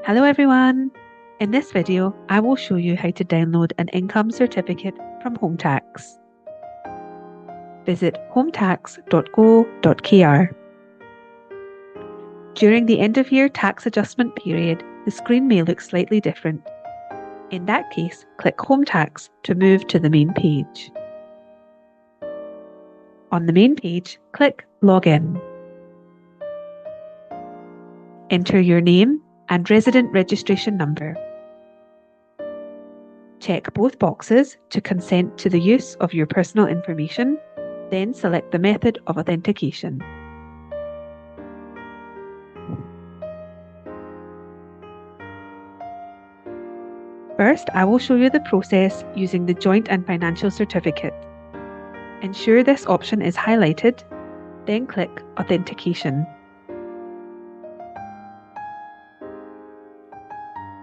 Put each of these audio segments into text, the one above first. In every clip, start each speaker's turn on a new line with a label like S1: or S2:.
S1: Hello everyone! In this video, I will show you how to download an income certificate from Hometax. Visit hometax.go.kr. During the end-of-year tax adjustment period, the screen may look slightly different. In that case, click Hometax to move to the main page. On the main page, click Login. Enter your name and resident registration number. Check both boxes to consent to the use of your personal information, then select the method of authentication. First, I will show you the process using the Joint and Financial Certificate. Ensure this option is highlighted, then click Authentication.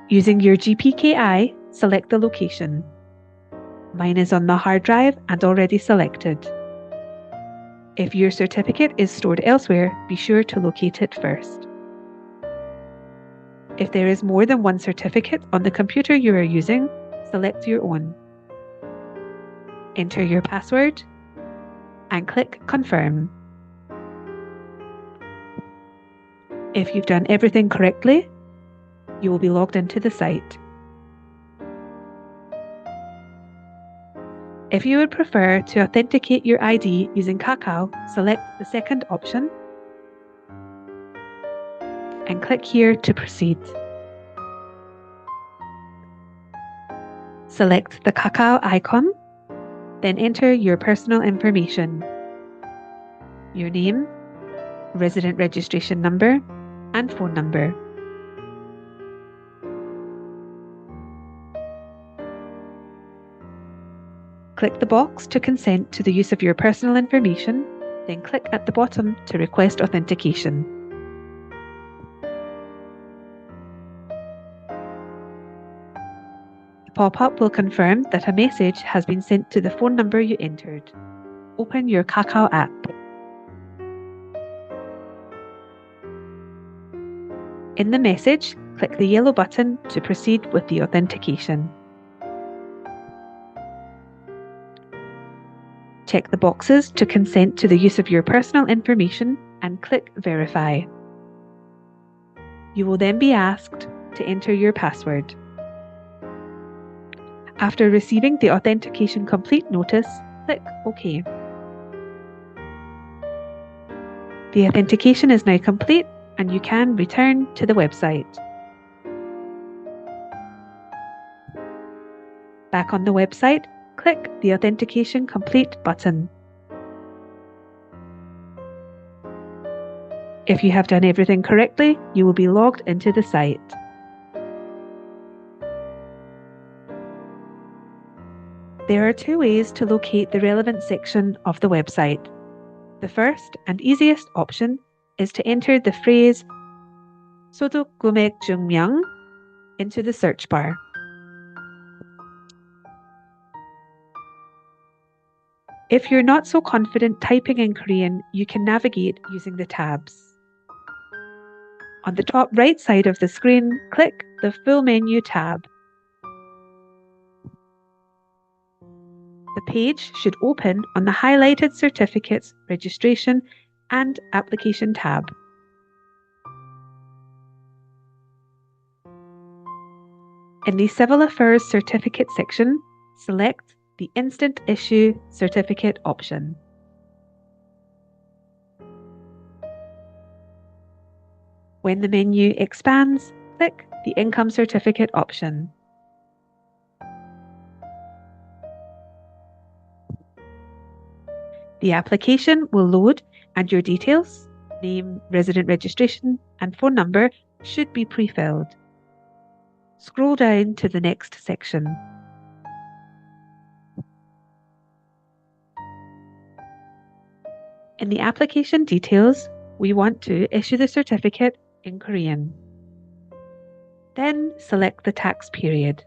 S1: Using your GPKI, select the location. Mine is on the hard drive and already selected. If your certificate is stored elsewhere, be sure to locate it first. If there is more than one certificate on the computer you are using, select your own. Enter your password and click Confirm. If you've done everything correctly, you will be logged into the site. If you would prefer to authenticate your ID using Kakao, select the second option and click here to proceed. Select the Kakao icon, then enter your personal information, your name, resident registration number, and phone number. Click the box to consent to the use of your personal information, then click at the bottom to request authentication. The pop-up will confirm that a message has been sent to the phone number you entered. Open your Kakao app. In the message, click the yellow button to proceed with the authentication. Check the boxes to consent to the use of your personal information and click Verify. You will then be asked to enter your password. After receiving the authentication complete notice, click OK. The authentication is now complete and you can return to the website. Back on the website, click the Authentication Complete button. If you have done everything correctly, you will be logged into the site. There are two ways to locate the relevant section of the website. The first and easiest option is to enter the phrase 소득금액증명 into the search bar. If you're not so confident typing in Korean, you can navigate using the tabs. On the top right side of the screen, click the Full Menu tab. The page should open on the highlighted Certificates, Registration and Application tab. In the Civil Affairs Certificate section, select the Instant Issue Certificate option. When the menu expands, click the Income Certificate option. The application will load and your details, name, resident registration, and phone number should be pre-filled. Scroll down to the next section. In the application details, we want to issue the certificate in Korean. Then select the tax period.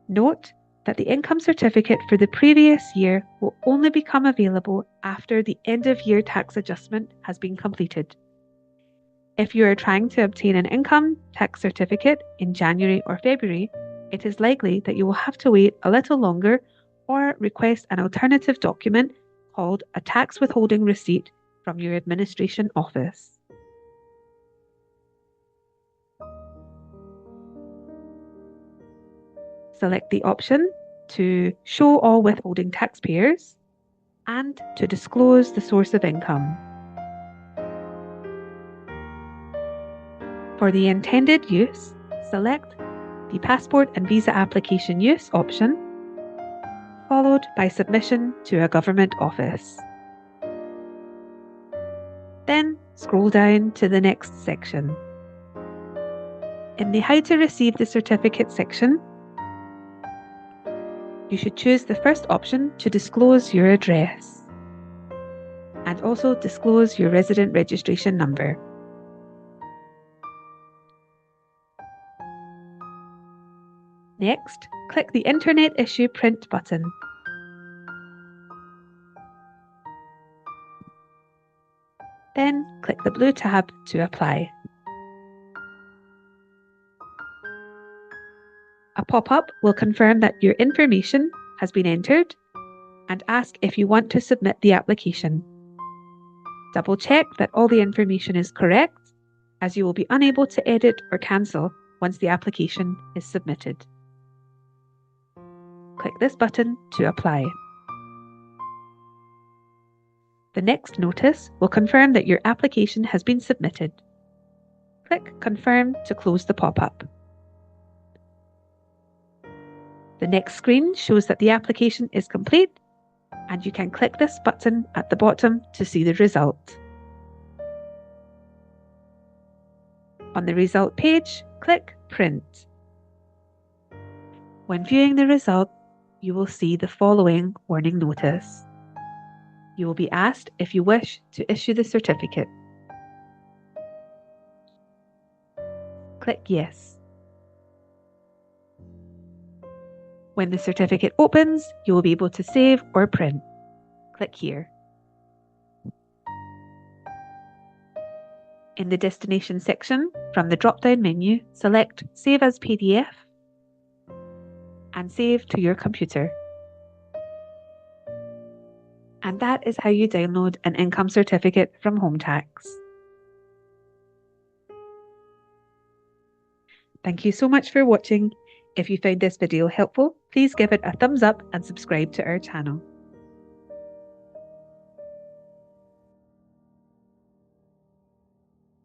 S1: Note that the income certificate for the previous year will only become available after the end-of-year tax adjustment has been completed. If you are trying to obtain an income tax certificate in January or February, it is likely that you will have to wait a little longer or request an alternative document called a tax withholding receipt from your administration office. Select the option to show all withholding taxpayers and to disclose the source of income. For the intended use, select the Passport and Visa Application Use option, followed by Submission to a government office. Then scroll down to the next section. In the How to Receive the Certificate section, you should choose the first option to disclose your address and also disclose your resident registration number. Next, click the Internet Issue Print button. Then click the blue tab to apply. A pop-up will confirm that your information has been entered and ask if you want to submit the application. Double check that all the information is correct, as you will be unable to edit or cancel once the application is submitted. Click this button to apply. The next notice will confirm that your application has been submitted. Click Confirm to close the pop-up. The next screen shows that the application is complete, and you can click this button at the bottom to see the result. On the result page, click Print. When viewing the result, you will see the following warning notice. You will be asked if you wish to issue the certificate. Click Yes. When the certificate opens, you will be able to save or print. Click here. In the Destination section, from the drop-down menu, select Save as PDF and save to your computer. And that is how you download an income certificate from Hometax. Thank you so much for watching. If you found this video helpful, please give it a thumbs up and subscribe to our channel.